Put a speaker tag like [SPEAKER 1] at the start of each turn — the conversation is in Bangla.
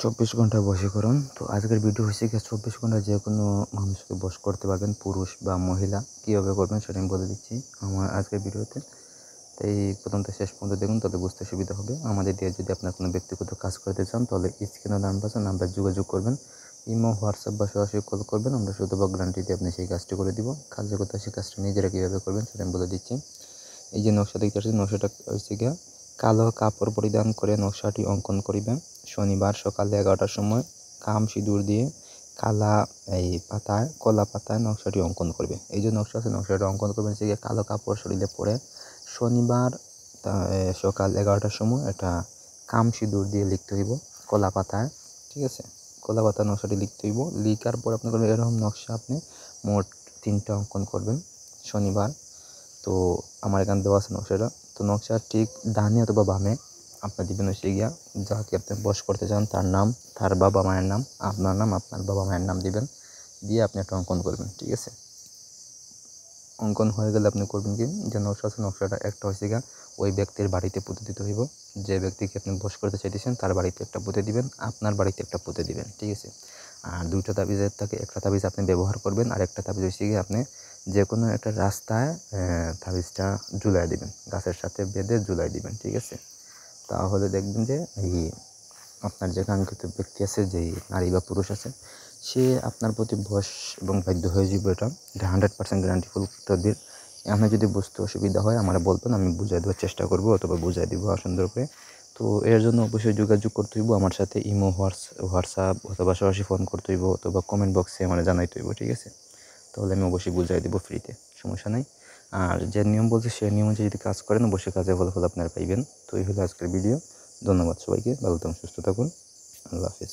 [SPEAKER 1] 24 ঘন্টা বশীকরণ। তো আজকের ভিডিও হচ্ছে কি 24 ঘন্টা যে কোনো মানুষকে বশ করতে পারবেন, পুরুষ বা মহিলা। কীভাবে করবেন সেটা আমি বলে দিচ্ছি আমার আজকের ভিডিওতে। তাই প্রথম থেকে শেষ পর্যন্ত দেখুন, তাতে বুঝতে সুবিধা হবে। আমাদের দিয়ে যদি আপনার কোনো ব্যক্তিগত কাজ করতে চান তাহলে স্ক্রিনে নাম্বার আছে, নাম্বার যোগাযোগ করবেন। ইমো, হোয়াটসঅ্যাপ বা সরাসরি কল করবেন। আমরা শতভাগ গ্যারান্টি দিয়ে আপনি সেই কাজটি করে দিব। কাজের কথা, সেই কাজটা নিজেরা কীভাবে করবেন সেটা আমি বলে দিচ্ছি। এই যে নকশা দেখতে পাচ্ছেন, নকশাটা হচ্ছে গিয়া কালো কাপড় পরিধান করে নকশাটি অঙ্কন করিবেন। শনিবার সকালে 11টার সময় কাম সিঁদুর দিয়ে কলা পাতায় নকশাটি অঙ্কন করবে। এই যে নকশা আছে, নকশাটা অঙ্কন করবেন হচ্ছে গিয়ে কালো কাপড় শরীরে পরে শনিবার সকাল 11টার সময় এটা কাম সিঁদুর দিয়ে লিখতে হইব কলা পাতায়। ঠিক আছে, কলা পাতায় নকশাটি লিখতে হইব। লিখার পর আপনি করবেন এরকম নকশা আপনি মোট 3টা অঙ্কন করবেন শনিবার। তো আমার এখানে দেওয়া আছে নকশাটা। তো নকশা ঠিক ডানে অথবা বামে আপনার দিবেন হচ্ছে গিয়া যাকে আপনি বশ করতে চান তার নাম, তার বাবা মায়ের নাম, আপনার নাম, আপনার বাবা মায়ের নাম দিবেন। দিয়ে আপনি একটা অঙ্কন করবেন। ঠিক আছে, অঙ্কন হয়ে গেলে আপনি করবেন কি, যে নকশা আছে নকশাটা একটা হচ্ছে গিয়া ওই ব্যক্তির বাড়িতে পুঁতে দিতে হইব। যে ব্যক্তিকে আপনি বশ করতে চাইতেছেন তার বাড়িতে একটা পুঁতে দিবেন, আপনার বাড়িতে একটা পুঁতে দিবেন। ঠিক আছে, আর 2টা তাবিজের থাকে, একটা তাবিজ আপনি ব্যবহার করবেন আর একটা তাবিজ হচ্ছে গিয়ে আপনি যে কোনো একটা রাস্তায় তাবিজটা ঝুলাই দিবেন, গাছের সাথে বেঁধে ঝুলাই দিবেন। ঠিক আছে, তাহলে দেখবেন যে এই আপনার যে কাঙ্ক্ষিত ব্যক্তি আছে, যেই নারী বা পুরুষ আছে, সে আপনার প্রতি বশ এবং বাধ্য হয়ে যাবে। এটা 100% গ্যারান্টিফুল তদবির। আপনার যদি বুঝতে অসুবিধা হয় আমার বলবেন, আমি বুঝাই দেওয়ার চেষ্টা করব অথবা বুঝাই দিব সুন্দর করে। তো এর জন্য অবশ্যই যোগাযোগ করতে হইব আমার সাথে। ইমো, হোয়াটসঅ্যাপ অথবা সরাসরি ফোন করতে হইব অথবা কমেন্ট বক্সে আমার জানাইতে হইব। ঠিক আছে, তাহলে আমি অবশ্যই বুঝাই দেবো ফ্রিতে, সমস্যা নাই। আর যে নিয়ম বলছে সেই নিয়ম অনুযায়ী যদি কাজ করেন অবশ্যই কাজের ফলাফল আপনারা পাইবেন। তো এই হলো আজকের ভিডিও। ধন্যবাদ সবাইকে, ভালো থাকুন, সুস্থ থাকুন, আল্লাহ হাফিজ।